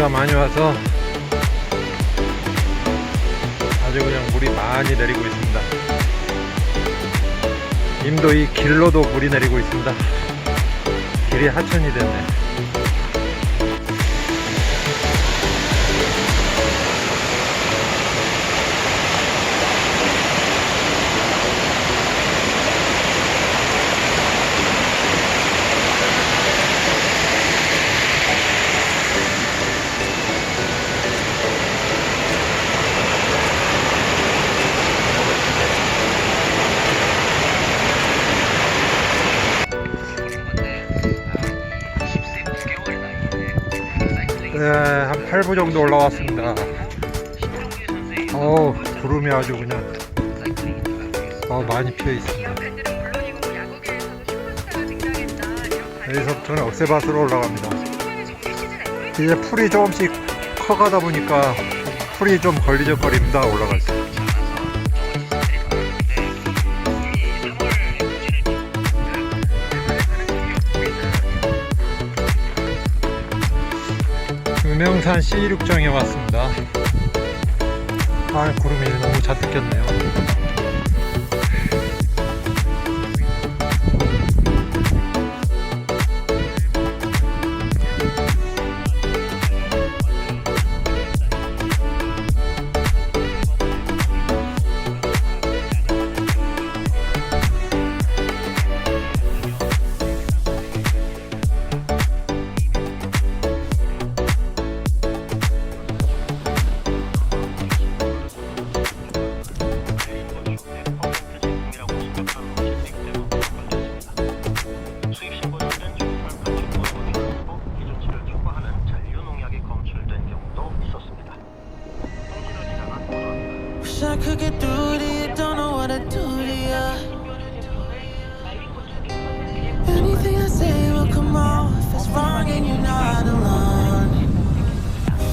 비가 많이 와서 아주 그냥 물이 많이 내리고 있습니다. 임도 이 길로도 물이 내리고 있습니다. 길이 하천이 됐네. 네, 한 8부 정도 올라왔습니다. 구름이 아주 그냥 많이 피어 있습니다. 여기서부터는 억새밭으로 올라갑니다. 이제 풀이 조금씩 커가다 보니까 풀이 좀 걸리적거립니다. 올라갈 때. 금영산 C6정에 왔습니다. 구름이 너무 잔뜩 꼈네요. I could get through to you, don't know what to do to you. Anything I say will come off as wrong and you're not alone.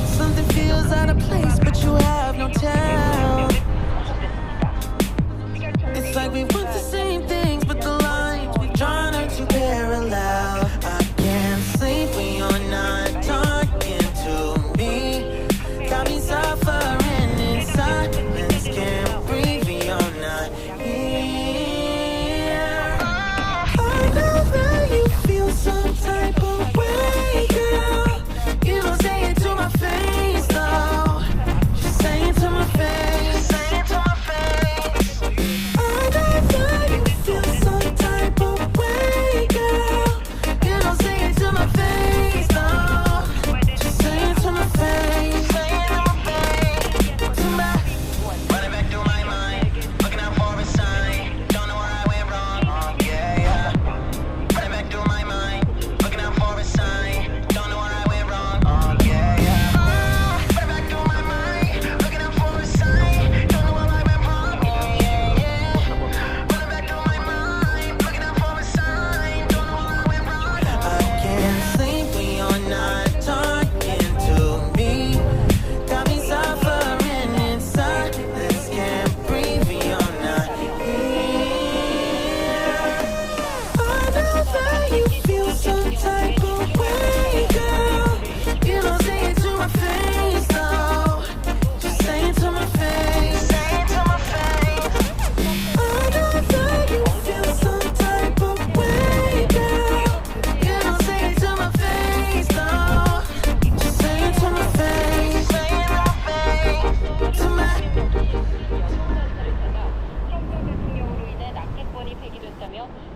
Something feels out of place but you have no tell. It's like we want the same things but the lines we've drawn are too parallel. I can't sleep when you're not talking to me. Got me suffering inside. Can't breathe when you're not here. I know that you feel some type of way, girl. You don't say it to my face, though. Just say it to my face. Say it to my face. I know that you feel some type of way, girl. You don't say it to my face, though. Just say it to my face. Say it to my face. To my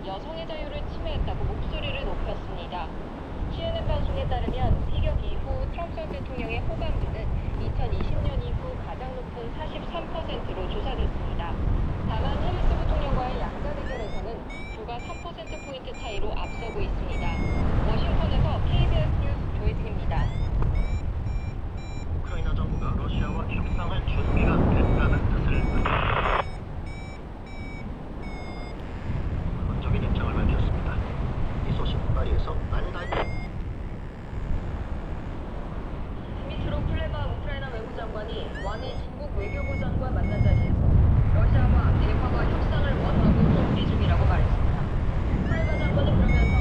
여성의 자유를 침해했다고 목소리를 높였습니다. CNN 방송에 따르면 피격 이후 트럼프 대통령의 호감도는 2020년 이후 가장 높은 43%로 조사됐습니다. 다만 해리스 부통령과의 양자 대결에서는 불과 3%포인트 차이로 앞서고 있습니다. 워싱턴에서 KBS 뉴스 조혜진입니다. 우크라이나 정부가 러시아와 협상할 준비가 됐다는 뜻을 적인 입장을 밝혔습니다. 이 소식 파리에서 안다이 디미트로 쿨레바 우크라이나 외무장관이 왕이 중국 외교부 장관 만난 자리에서 러시아와 대화와 협상을 원하고 준비 중이라고 말했습니다. 쿨레바 장관은 그러면서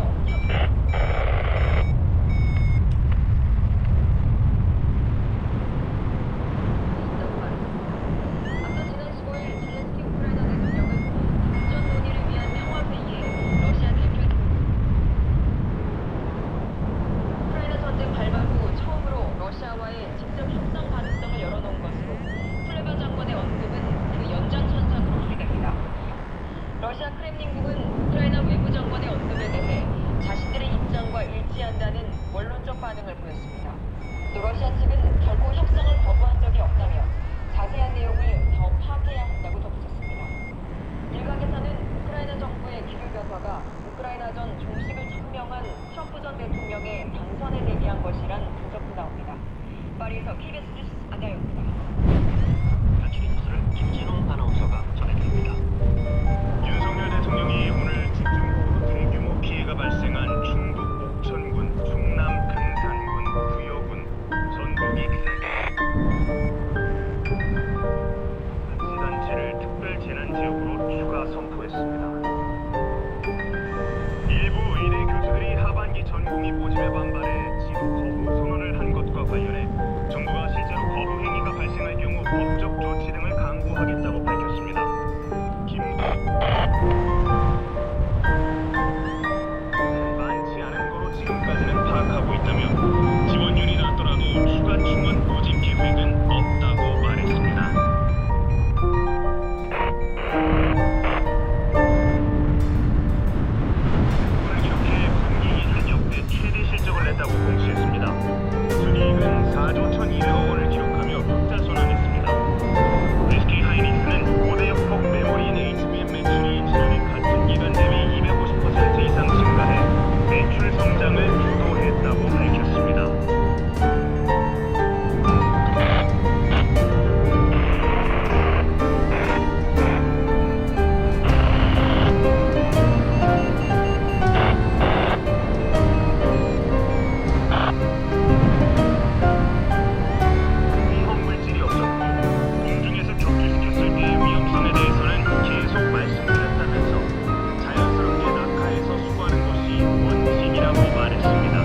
것이란 분석도 나옵니다. 파리에서 KBS 뉴스 안나영입니다. 간추린 뉴스를 김진웅 아나운서가 전해드립니다. 윤석열 대통령이 오늘 집중호우로 대규모 피해가 발생한 충북 옥천군, 충남 금산군, 구여군, 전북 익산시단체를 특별재난지역으로 추가 선포했습니다. 일부 의대 교수들이 하반기 전공의 모집에 반발해 지도 거부 선언을 한 것과 관련해 정부가 실제로 거부 행위가 발생할 경우 법적 조치 등을 강구하겠다고 밝혔습니다. 많지 않은 거로 지금까지는 파악하고 있다며 지원율이 낮더라도 추가 충원 모집 계획은 없다고 말했습니다. 오늘 이렇게 분기 2년 역대 최대 실적을 냈다고 공시했습니다. 순이익은 4조 1,200억 원을 기록하며 흑자 순환했습니다. SK 하이닉스는 고대역 폭 메모리인 HBM 매출이 지난해 같은 기간 대비 250% 이상 증가해 매출 성장을 주도했다고 밝혔습니다. 위험 물질이 없었고 공중에서 격추시켰을 때의 위험성에 대해서는 계속 말씀드렸다면서 자연스럽게 낙하해서 수거하는 것이 원칙이라고 말했습니다.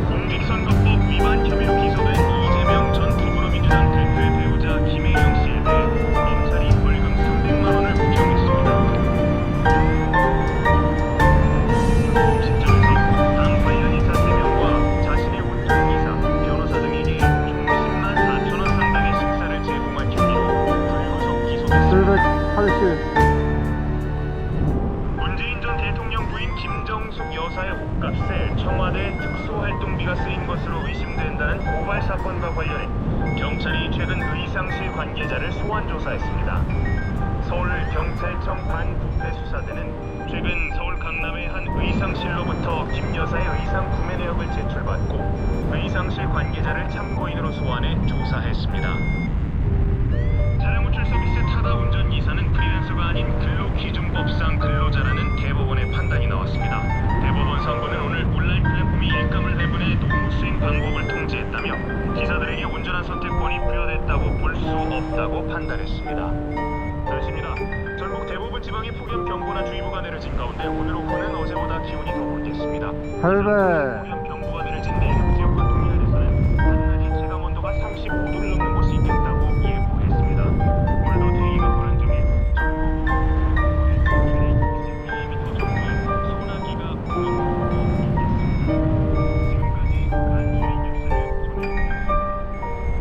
공직선거법 위반 혐의로 기소된 이재명 전 더불어민주당 대표의 배우자 김혜영 씨에 대해 검찰이 벌금 300만 원을 부정했습니다. 공식점에서 당 관련 인사 3명과 자신의 운전기사, 변호사 등에게 총 10만 4천 원 상당의 식사를 제공한 혐의로 불구속 기소됐습니다. 780. 문재인 전 대통령 부인 김정숙 여사의 옷값에 청와대 특수활동비가 쓰인 것으로 의심된다는 고발 사건과 관련해 경찰이 최근 의상실 관계자를 소환 조사했습니다. 서울경찰청 반부패수사대는 최근 서울 강남의 한 의상실로부터 김 여사의 의상 구매 내역을 제출받고 의상실 관계자를 참고인으로 소환해 조사했습니다. 차량 호출 서비스 타다 운전기사는 프리랜서가 아닌 근로기준법상 근로자라는 대법원의 판단이 나왔습니다. 대법원 선고는 오늘 온라인 플랫폼이 일감을 배분해 노무 수행 방법을 통제했다며 기사들에게 운전한 선택권이 부여됐다고 볼 수 없다고 판단했습니다. 날씨입니다. 전국 대부분 지방에 폭염경보나 주의보가 내려진 가운데 오늘 오후는 어제보다 기온이 더 오르겠습니다. 할배. 폭염경보가 내려진 내륙 지역과 동해안에서는 낮 체감 온도가 35도를 넘는 곳이 있겠다고 예보했습니다. 오늘도 대기가 불안 중에 전국 최대 200mm 정도의 소나기가 오는 곳도 있겠습니다. 지금까지 간추린 뉴스를 전해드렸습니다.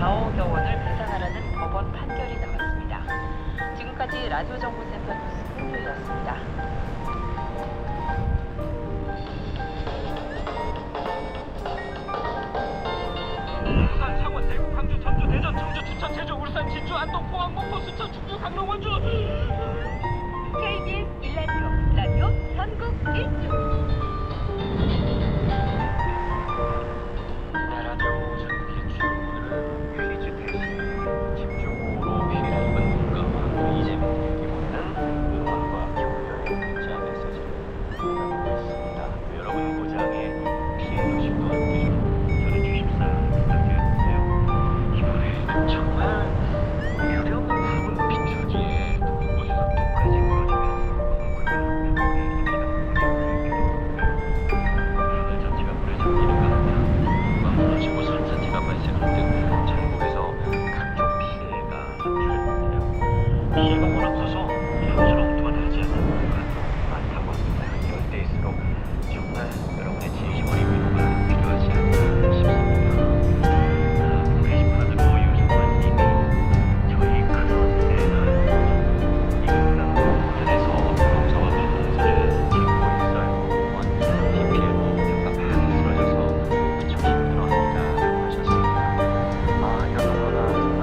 가오경원을 배상하라는 법원 판결이 나왔습니다. 지금까지 라디오 정보센터 뉴스 홍유였습니다. 부산, 창원, 대구, 광주, 전주, 대전, 청주, 춘천, 제주, 울산, 진주, 안동, 포항, 목포, 순천, 충주, 강릉, 원주. KBS 1라디오 라디오 전국 1등. 라디오 전국의 주요들은 퀴즈 대신 집중호우로 피해를 입은 국가와 이재명에게 묻는 응원과 격려의 문자 메시지를 보내고 있습니다. 여러분 고장에 피해 소식도 함께 저는 주십사 부탁드렸는데요. 이번에는 정말 유령 부분 비추기에 두 곳에서 끝까지 무너지면서 하늘 자체가 물에 잠기는 가운데 무너지고 산사태가 발생할 등 전국에서 각종 피해가 발생했는데요. 피해가 워낙 커서 현수로 엉뚱하지 않는 경우가 많다고 합니다. 이럴 때일수록 정말 여러분의 진심 어린 위로가 필요하지 않나 싶습니다. 게시판으로 유성환님이 저희 큰 대단 인간에서 평소와 방송을 찍고 있어요. 완전 TPL로 약간 많이 쓰러져서 무척 힘들어합니다 하셨습니다. 여러분과 정말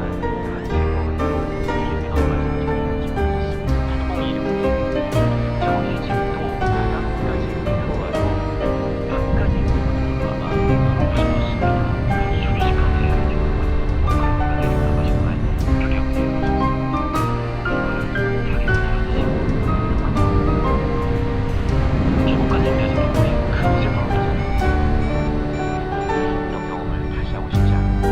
같이 먹은 이름이 너무 말씀드리는지 모르겠습니다. 8016님 저희 집도 바닥까지 들어와서 몇 가지 물건과 나누고 싶었습니다. 순식간에 지금 뭔가 내릴까봐 정말 두렵네요. 이곳까지 내서 우리 큰 세상을 이런 경험을 다시 하고 싶지 않아요.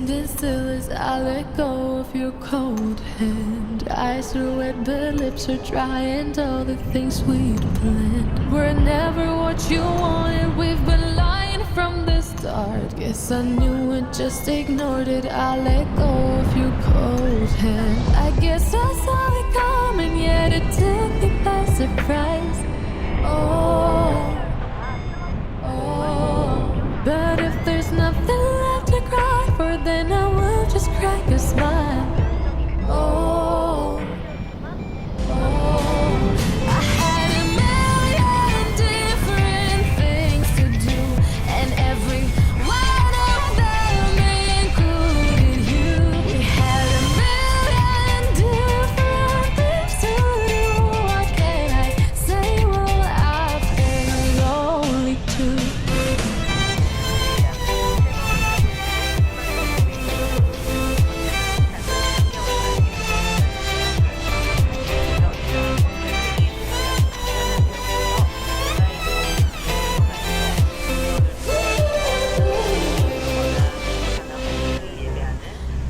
standing still as I let go of your cold hand. Eyes are wet, but lips are dry, and all the things we'd planned were never what you wanted. We've been lying from the start. Guess I knew it, just ignored it. I let go of your cold hand. I guess I saw it coming, yet it took me by surprise. Oh. But if there's nothing left to cry for, then I will just crack a smile. Oh, I had a million different things to do, and every one of them included you. We had a million different things to do. What can I say? Well, I've been lonely too.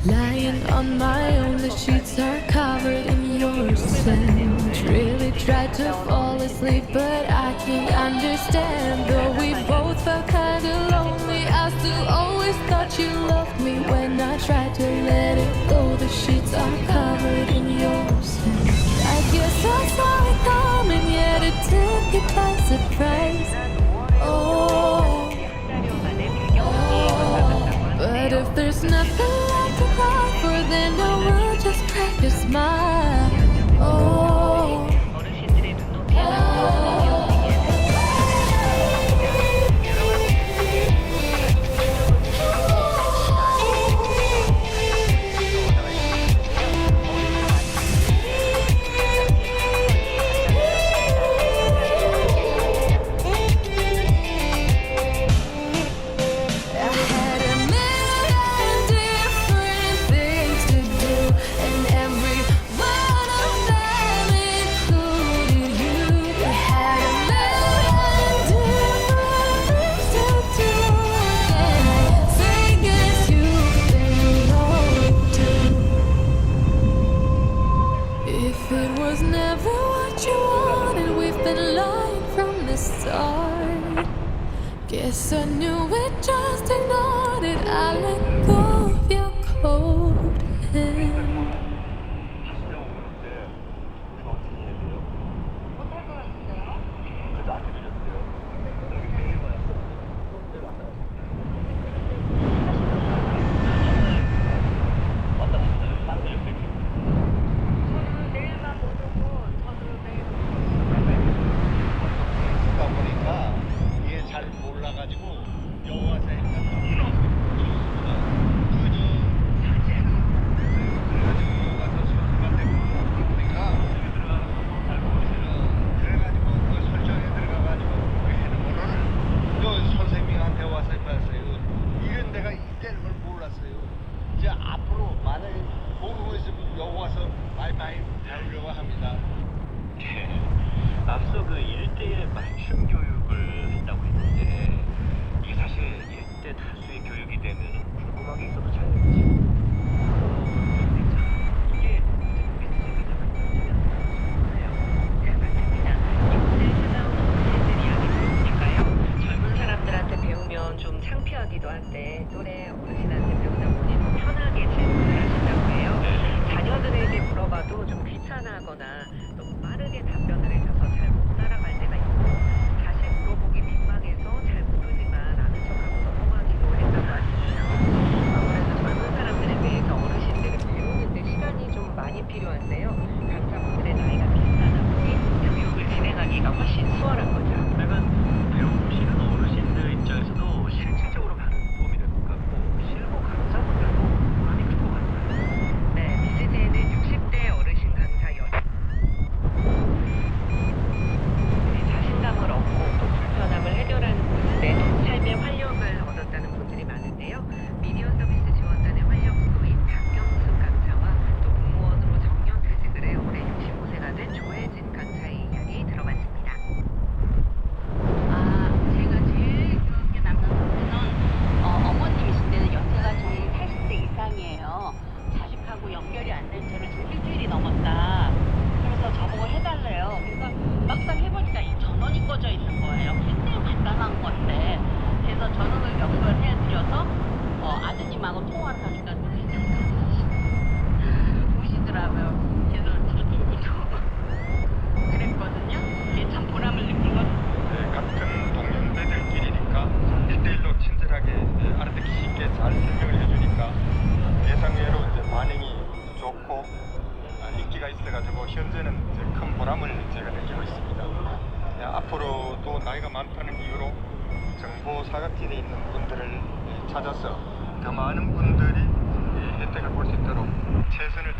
Lying on my own, the sheets are covered in your scent. Really tried to fall asleep, but I can't understand. Though we both felt kinda lonely, I still always thought you loved me. When I tried to let it go, the sheets are covered in your scent. I guess I saw it coming, yet it took me by surprise. Oh, but if there's nothing left to cry for, then I will just crack a smile. Oh, 어르신들의 눈높이에 I had a million different things to do, and every one of them included you. We had a million different things to do, and I say, guess you've been lonely too. If it was never what you wanted, we've been lying from the start. Guess I knew it, just ignored it. I let go of your cold hand. 그러다 보니까 이게 잘 몰라가지고 여와서 했던 가서 수업할 때 보니까 그래가지고 그 설정에 들어가가지고 해는 거를 요 선생님한테 와서 봤어요. 이런 데가 있다는 걸 몰랐어요. 이제 앞으로 만약에 모르고 있으면 여기 와서 많이 배우려고 합니다. 앞서 그 1대1 맞춤 교육을 한다고 했는데 이게 사실 1대 다수의 교육이 되면 궁금한 게 있어도 잘 되지. 이게 젊은 사람들한테 배우면 좀 창피하기도 한데 또래 어르신한테 배우다 보니 더 편하게 질문을 하신다고 해요. 자녀들에게 물어봐도 좀 귀찮아하거나 너무 빠르게 답변을 해줘서 잘 못 따라갈 때가 있고 사실 물어보기 민망해서 잘 모르지만 아는 척하고 넘어가기도 했다고 하시네요. 아무래도 젊은 사람들에 비해서 어르신들은 배우는데 시간이 좀 많이 필요한데요. 강사분들의 나이가 비슷하다 보니 교육을 진행하기가 훨씬 수월한 거죠. 약간 배우시는 어르신들 입장에서도 실질적으로 많은 도움이 될 것 같고 실무 강사분들도 많이 클 것 같아요. 네, 미세대에는 60대 어르신 강사 자신감을 얻고 또 불편함을 해결하는 모습에 삶의 활력을 얻었다는 분들이 많은데요. 미디어 서비스 지원단의 활력 소인 박경숙 강사와 또 공무원으로 정년 퇴직을 해 올해 65세가 된 조혜진 강사의 이야기 들어봤습니다. 근데 저를 지금 일주일이 넘었다. 그래서 저보고 해달래요. 그래서 막상 해보니까 이 전원이 꺼져 있는 거예요. 굉장히 간단한 건데. 그래서 전원을 연결해드려서 아드님하고 통화를 하니까 보시더라고요. 그래서 그랬거든요. 이게 참 보람을 느낀 건 네, 같은 동년배들끼리니까 1대1로 친절하게 알아듣기 쉽게 잘 설명을 해주니까 예상외로 이제 반응이 좋고 인기가 있어가지고 현재는 이제 큰 보람을 제가 느끼고 있습니다. 앞으로도 나이가 많다는 이유로 정보 사각지대에 있는 분들을 찾아서 더 많은 분들이 혜택을 볼 수 있도록 최선을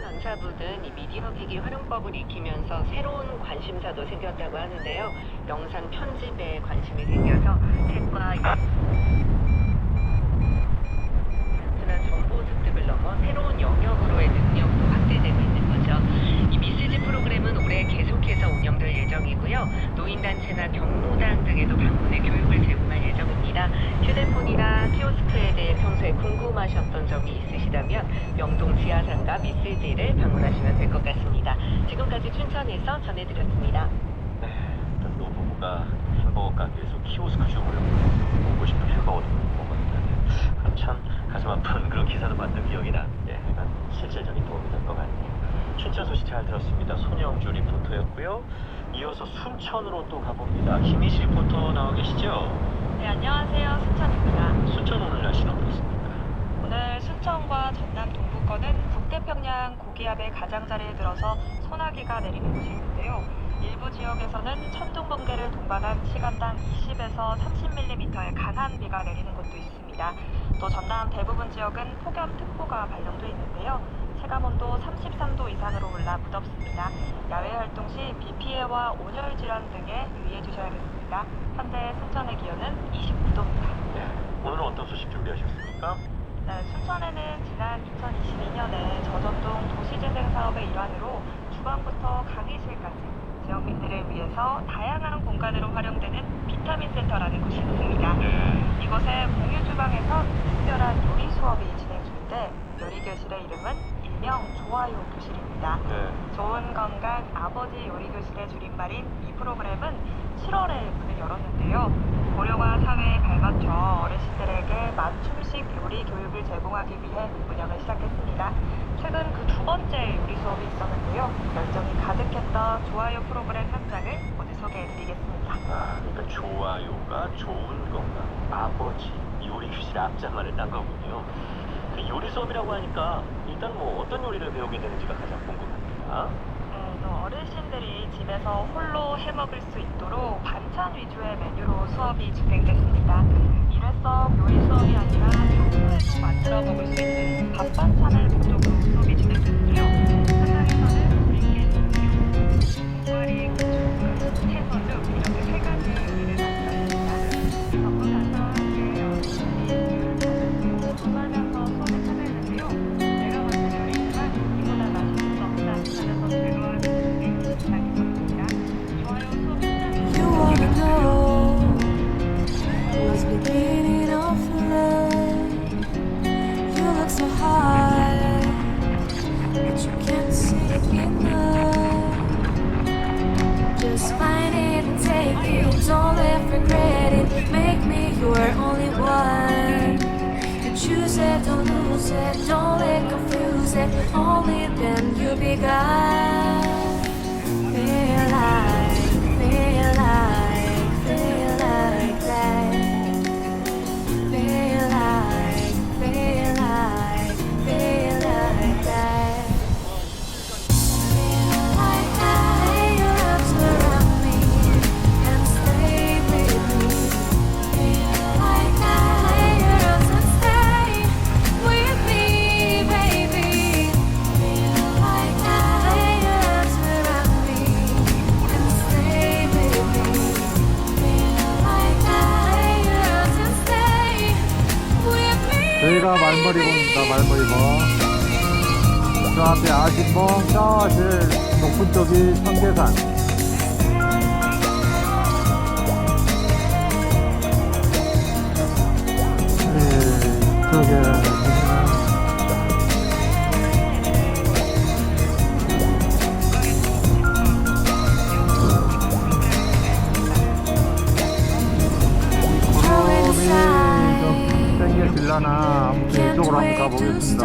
강사분은 이 미디어 기기 활용법을 익히면서 새로운 관심사도 생겼다고 하는데요. 영상 편집에 관심이 생겨서 책과 단순한 정보 습득을 넘어 새로운 영역으로의 능력도 확대되고 있는 거죠. 이 미스즈 프로그램은 올해 계속해서 운영될 예정이고요. 노인단체나 경로당 등에도 방문해 교육을 제공할 예정입니다. 휴대폰이나 키오스크에 대해 평소에 궁금하셨던 점이 있으시다면 명동 지하상가 미스즈를 방문하시면 될 것 같습니다. 지금까지 춘천에서 전해드렸습니다. 네, 일단 노부부가 햄버거 가게에서 키오스크 주문을 먹고 싶은 햄버거도 먹었는데 참 가슴 아픈 그런 기사도 봤던 기억이 나. 약간 실질적인 도움이 될 것 같네요. 춘천 소식 잘 들었습니다. 손영주 리포터였고요. 이어서 순천으로 또 가봅니다. 김희시 리포터 나와 계시죠? 네, 안녕하세요. 순천입니다. 순천 오늘 날씨는 어떻습니까? 오늘 순천과 전남 동부권은 북태평양 고기압의 가장자리에 들어서 소나기가 내리는 곳이 있는데요. 일부 지역에서는 천둥 번개를 동반한 시간당 20에서 30mm의 강한 비가 내리는 곳도 있습니다. 또 전남 대부분 지역은 폭염특보가 발령돼 있는데요. 체감온도 33도 이상으로 올라 무덥습니다. 야외 활동 시 비 피해와 온열 질환 등에 유의해 주셔야겠습니다. 현재 순천의 기온은 29도입니다. 네, 오늘은 어떤 소식 준비하셨습니까? 네, 순천에는 지난 2022년에 저전동 도시재생 사업의 일환으로 주방부터 강의실까지 지역민들을 위해서 다양한 공간으로 활용되는 비타민 센터라는 곳이 있습니다. 이곳에 공유 주방에서 특별한 요리 수업이 진행 중인데 요리 교실의 이름은 일명 좋아요 교실입니다. 좋은 건강 아버지 요리 교실의 줄임말인 이 프로그램은 7월에 문을 열었는데요. 고령화 사회에 발맞춰 어르신들에게 맞춤식 요리 교육을 제공하기 위해 운영을 시작했습니다. 최근 그 두 번째 요리 수업이 있었는데요. 열정이 가득했던 좋아요 프로그램 현장을 오늘 소개해드리겠습니다. 그러니까 좋아요가 좋은 건강, 아버지 요리 교실 앞장을 딴 거군요. 그 요리 수업이라고 하니까 일단 뭐 어떤 요리를 배우게 되는지가 가장 궁금합니다. 어르신들이 집에서 홀로 해먹을 수 있도록 반찬 위주의 메뉴로 수업이 진행됐습니다. 일회성 요리 수업이 아니라 평소에도 만들어 먹을 수 있는 밥 반찬을 목적으로 수업이 진행됐는데요. 현장에서는 밀키트, 고구마리, 고추, 채소 등 이렇게 세 가지 요리를 만들었습니다. 먹고 나서 함께 어르신들이 설명서 수업에 참여했는데요. 내가 만든 요리지만 이보다 맛있을 수 없다 하면서 즐거운 모습이 시작했습니다. 좋아요 수업 현장에서 You wanna know what's beginning of love? You look so high, but you can't see enough. Just find it and take it, don't let regret it. Make me your only one. You choose it, don't lose it, don't let confuse it. Only then you'll be God. Feel like, feel like, feel like that. Feel like, feel like, feel like that. Feel like that, your arms around me and stay with me. Feel like that, your arms and stay with me, baby. Feel like that, your arms around me and stay with me. Feel like that, your arms and stay with me. 저희가 말머리봉입니다. 말머리봉. 저 앞에 아진봉, 저 제일 높은 쪽이 청계산. 저쪽에 구름이 좀 땡겨질라나 아무튼 이쪽으로 한번 가보겠습니다.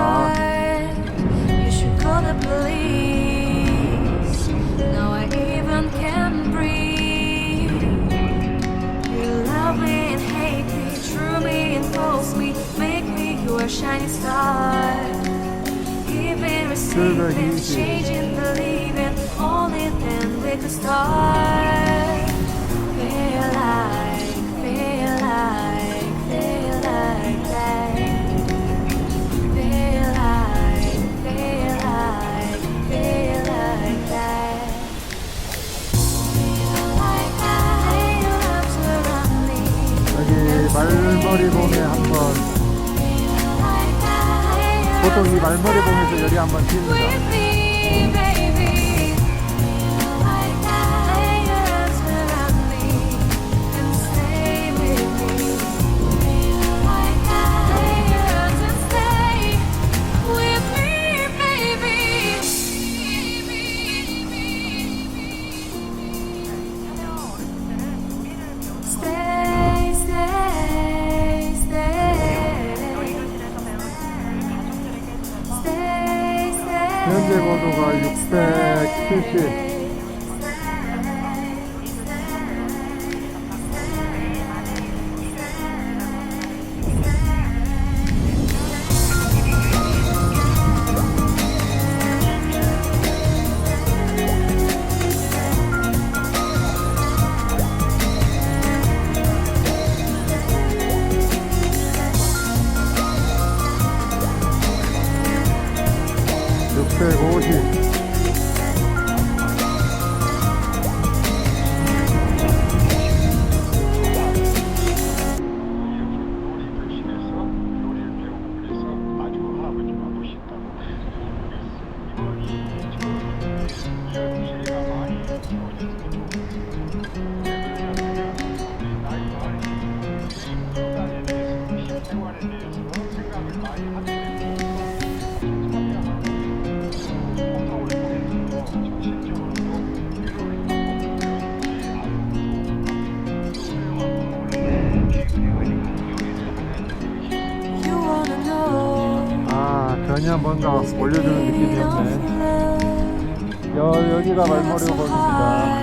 You should call the police. Now I even can breathe. You love me and hate me, true me and false me, make me your shining star. Giving, receiving, changing, believing, only then we could start. Feel like, feel like, feel like that. Feel like, feel like, feel like that. Feel like that. Your arms around me. 여기 말머리봉에 한번 보통 이 말머리봉에서 열이 한번 With 튑니다. me, baby. Feel like that. Your arms around me and stay with me. Feel like that. Your arms and stay with me, baby. Stay, stay, stay. 현재 고도가 670. 요리 교실에서 요리를 배우고 그래서 아주 아버지가 멋있다고 이런 기회가 많이 주어졌으면 나이 많이 식단에 대해서 식생활에 대해서 생각을 많이 하게 되고 참여하고 활동을 통해서 정신적으로도 위로를 You wanna know. 아 전혀 뭔가 올려주는 느낌이 없네. 여기가 말머리봉입니다.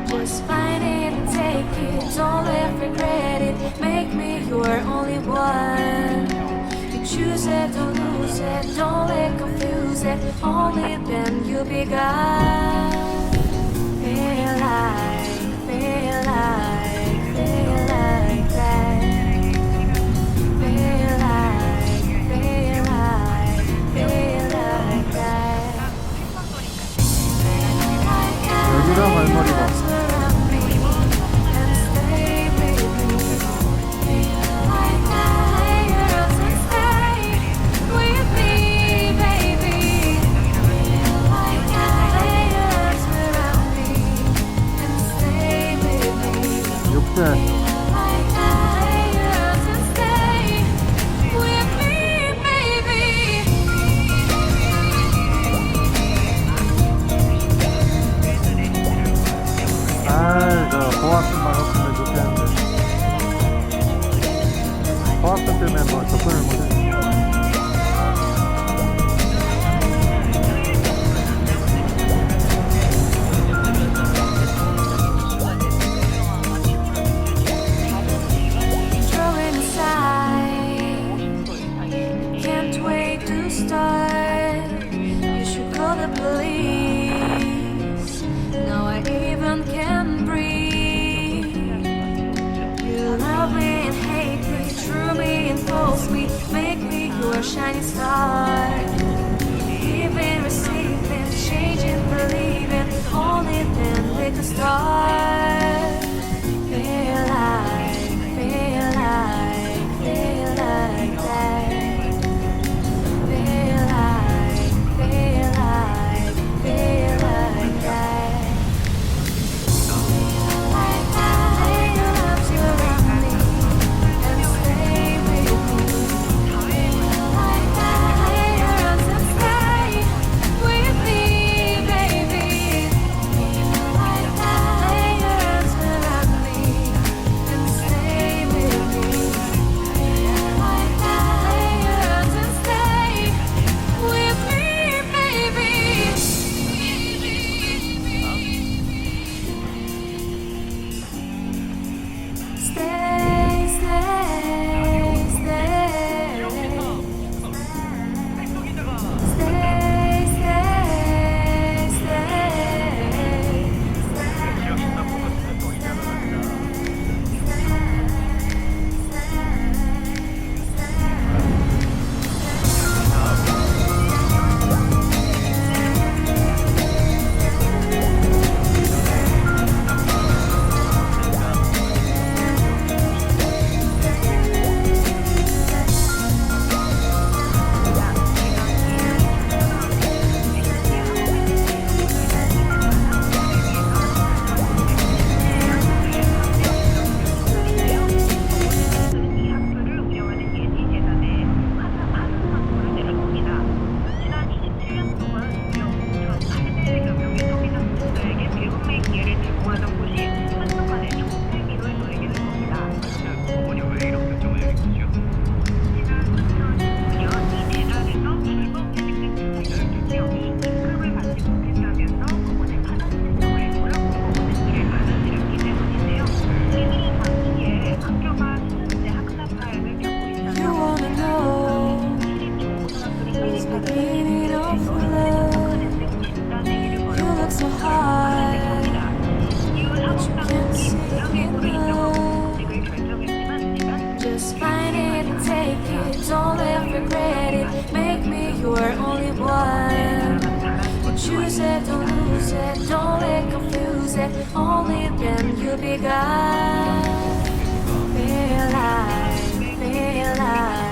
Just find it and take it, don't let regret it. Make me your only one. You choose it, don't lose it, don't let confuse it. Only then you be God. Feel like, feel like, feel like that. Feel like, feel like, feel like that. 여기가 말머리봉. 육세. 저 고압선만 없으면 좋겠는데 고압선 때문에 뭐 접근을 못해. Drawing aside, can't wait to start. You should call the police. Now I even can breathe. You love me and hate me, true me and false me, make me your shining star. Giving, receiving, changing, believing, only then we can start. Feel like, feel like, feel like that. Feel like, feel like, feel like that. Feel like that. use it, don't lose it, don't let confuse it. Only then you'll be God. Feel like that. Feel like that.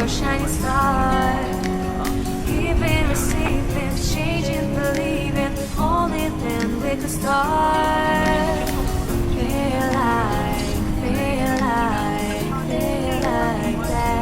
Shining star, giving, receiving, changing, believing. Only then we could start. Feel like that. Feel like that.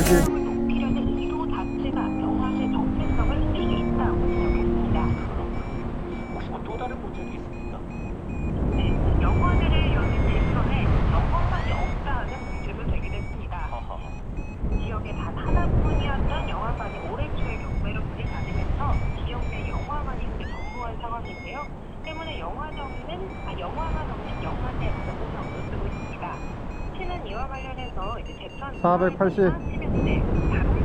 높이려는 의도 자체가 영화의 정체성을 수 있다고 생각했습니다. 혹시 또 다른 문제도 있습니까? 네, 영화들의 연일 일선에 영화관이 없다 하는 문제도 제기됐습니다. 지역에 단 하나뿐이었던 영화관이 올해 초에 경매로 문을 닫으면서 지역 내 영화관이 크게 전무한 상황인데요. 때문에 영화만 없는 영화제에서 운영을 쓰고 있습니다. 시는 이와 관련해서 이제 제천 480. 자동차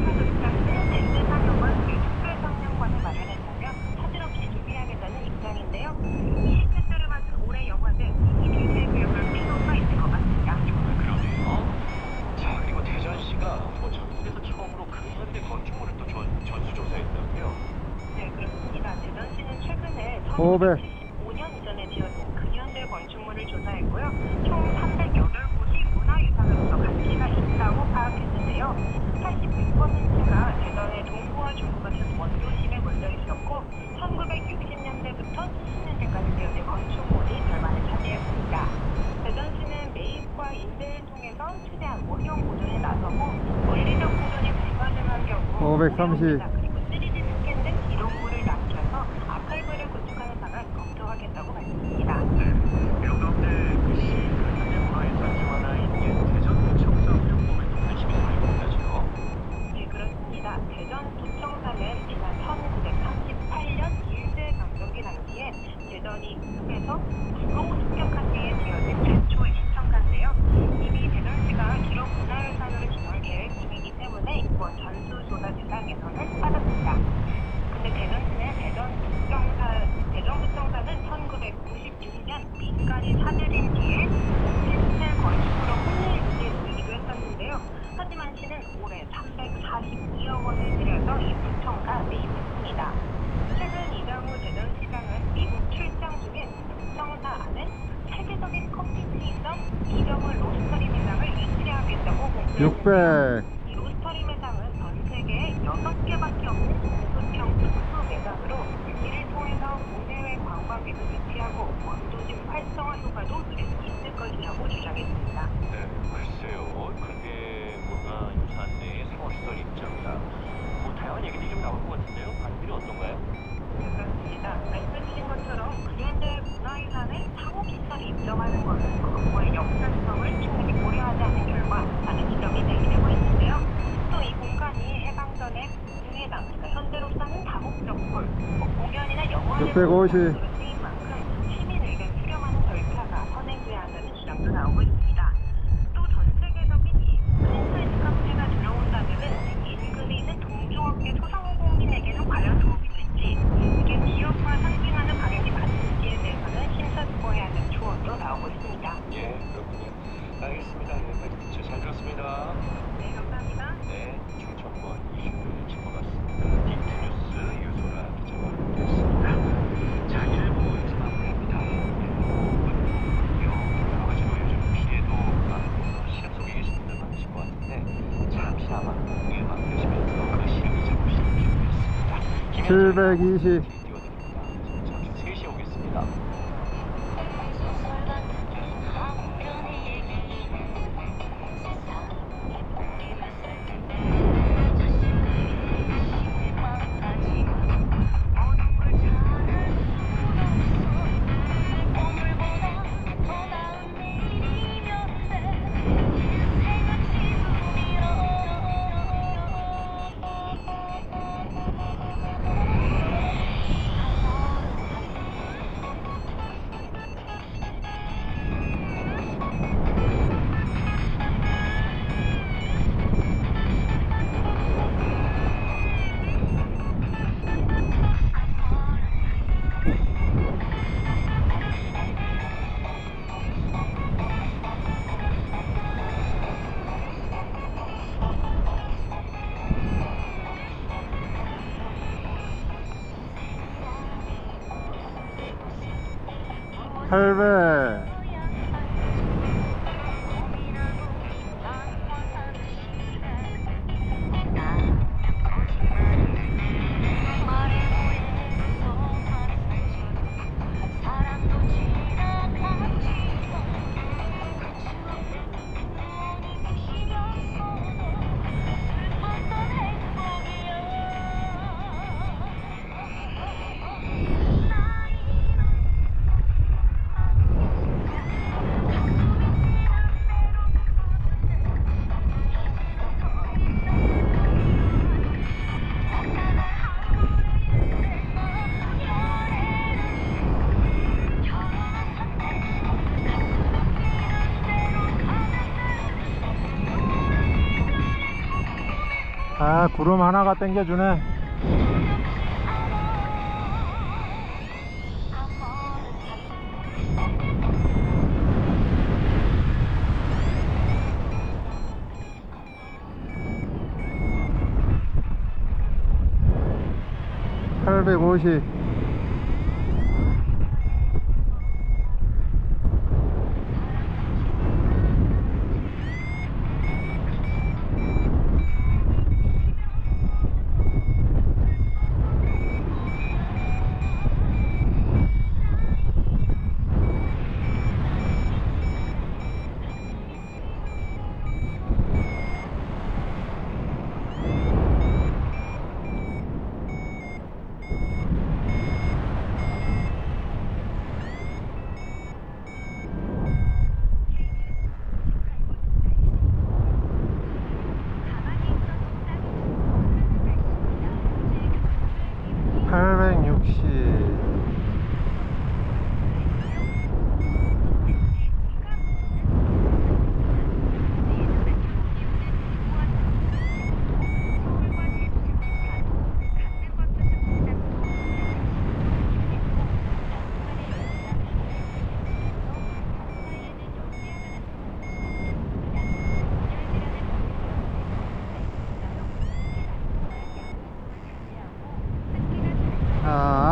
극장의 랜드 상영관 특별 상영관을 마련했다며 차질없이 준비하겠다는 입장인데요. 이 특별을 맡은 올해 영화는 이 대세 교육을 필요가 있을 것 같습니다. 그러네요. 자, 그리고 대전시가 전국에서 처음으로 근현대 건축물을 또 전수조사했다고요? 네, 그렇습니다. 대전시는 최근에 500. 1975년 이전에 지어진 근현대 건축물을 조사했고요. 총 308곳이 문화유산으로서 가치가 있다고 파악했는데요. 86%가 대전의 동부와 중부 같은 원도심에 몰려 있었고 1960년대부터 70년대까지 지어진 건축물이 절반을 차지했습니다. 대전시는 매입과 임대를 통해서 최대한 원형 보존에 나서고 원리적 보존이 불가능한 경우 530. 그리고 3D 스캔 등 기록물을 남겨서 아카이브를 구축하는 방안 검토하겠다고 말했습니다. 이런 가운데 현대문화유산 중 하나인 대전도청사 활용법에 또 관심이 많이 있다죠? 네, 그렇습니다. 대전도청사는 지난 1938년 일제강점기 당시에 대전이 입국에서 구로 습격한 뒤에 지어진 최초의 시청사인데요. 이미 대전시가 기록 문화유산으로 지정할 계획 중이기 때문에 이번 전수조사 대상에서는 있다고 공개했습니다. 600. 이 로스터리 매장은 전 세계에 6개밖에 없는 공급형 특수 매장으로 이를 통해서 국내외 관광객을 유치하고 원도심 활성화 효과도 누릴 수 있을 것이라고 주장했습니다. 네, 글쎄요. 그게 뭔가 유사한데 상업시설 입장이라 뭐 다양한 얘기들이 좀 나올 것 같은데요. 반응들이 어떤가요? 그렇습니다. 말씀주신 것처럼 근현대 문화유산에 상업시설이 입점하는 것은 그거의 역사성을 충분히 고려하지 않은 결과 많은 지적이 제기되고 있는데요. 또 이 공간이 해방전의 공예당, 그러니까 현대로서는 다목적홀, 공연이나 영화를 650. 쓰인 만큼 시민 의견 수렴하는 절차가 선행돼야 한다는 주장도 나오고 있습니다. 또 전 세계적인 이 프랜차이즈 카페가 들어온다면은 인근에 있는 동종업계 소상공인에게는 과연 도움이 될지, 이게 기업과 상징하는 방향이 맞는지에 대해서는 심사숙고해야 하는 조언도 나오고 있습니다. 예, 그렇군요. 알겠습니다. 네, 잘 들었습니다. 네, 감사합니다. 네, 충청권 이슈를 짚어봤습니다. 딥뉴스 유소라 기자와 함께했습니다. 자, 1부에서 마무리합니다. 여러 가지로 요즘 피해도 많고 시름 속에 계신 분들 많으실 것 같은데 잠시나마 음악 들으시면서 그 시름 잊어보시는 준비했습니다. 720. 띄워드립니다. 저는 잠시 3시에 오겠습니다. 팔백. 아, 구름 하나가 땡겨주네. (850)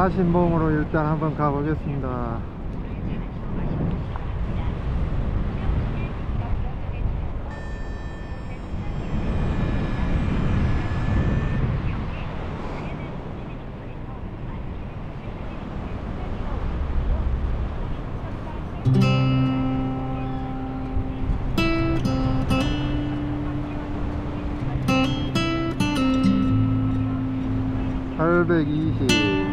아신봉으로 일단 한번 가보겠습니다. 820.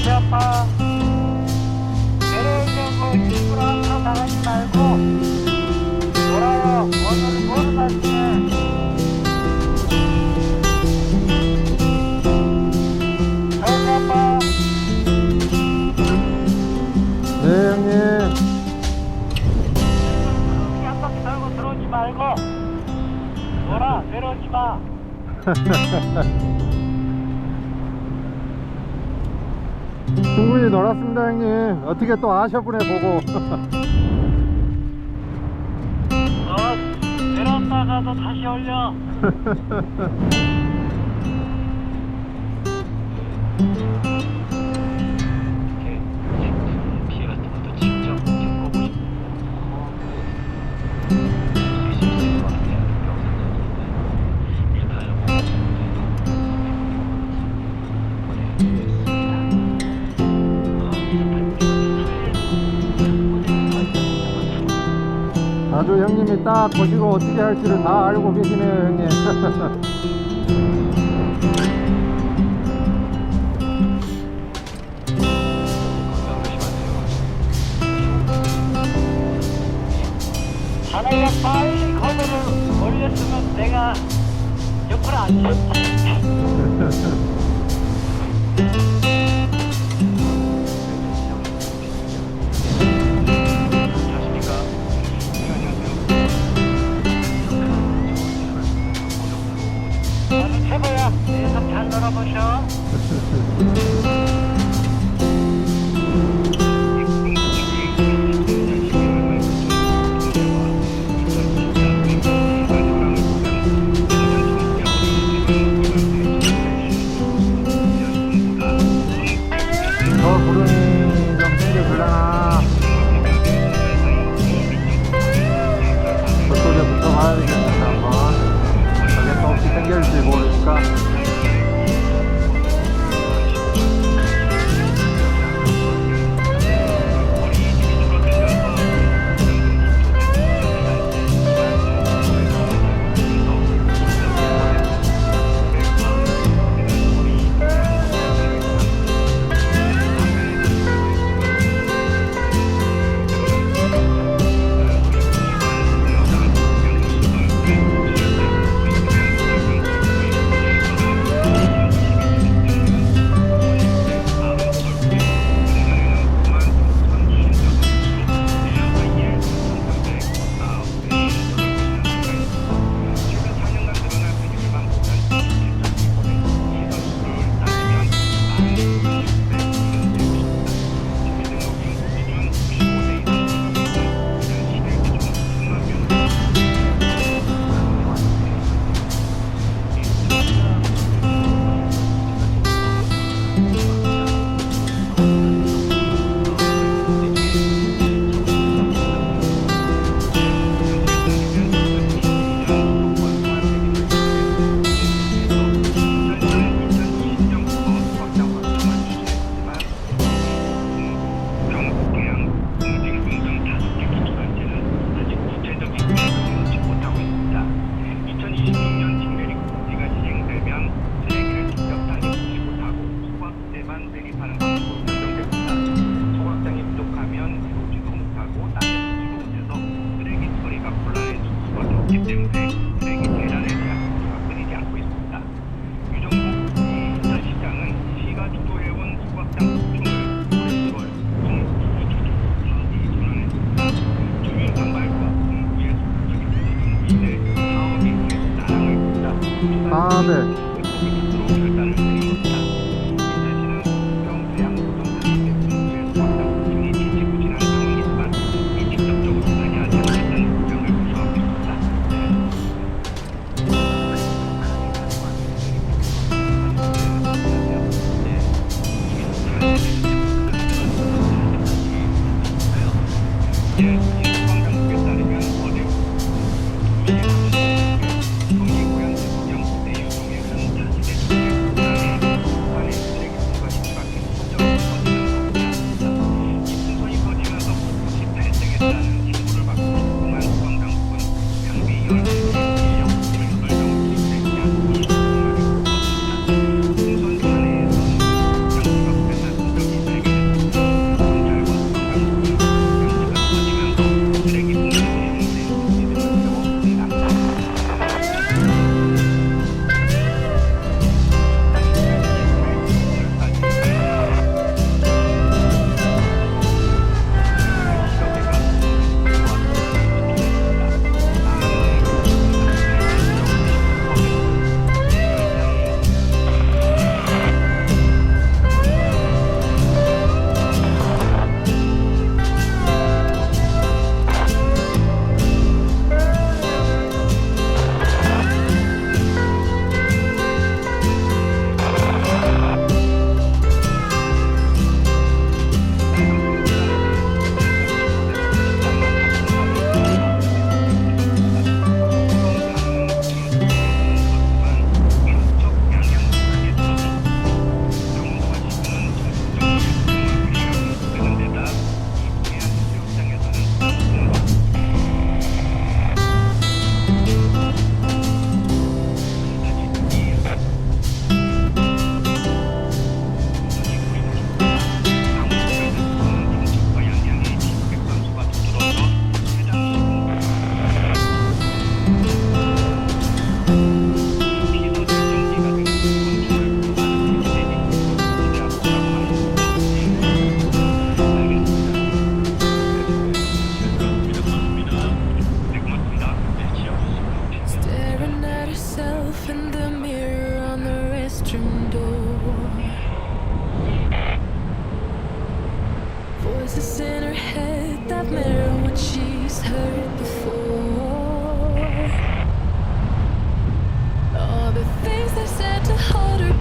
배 아파. 내려오려고 일부러 앞으로 나가지 말고 돌아와. 오늘은 모르 다시네. 배 아파. 네, 형님. 그렇게 한 바퀴 돌고 들어오지 말고 돌아. 내려오지 마. 충분히 놀았습니다, 형님. 어떻게 또 아셔분에 보고. 내려왔다가도 다시 올려. 이렇게 생존 피해 같은 것도 직접 겪어보시고 수 있을 것 같아요. 이렇게 하려고 아주 형님이 딱 보시고 어떻게 할지를 다 알고 계시네요, 형님. 자네가 빨리 거들을 올렸으면 내가 옆으로 안 쳤지. 나도 최고야. 내일도 잘 놀아보셔. 더 구름이 좀 생겨주려나. 저쪽에 붙어봐야 되겠습니다, 한번. 저게 또 혹시 생길지 모르니까.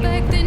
expecting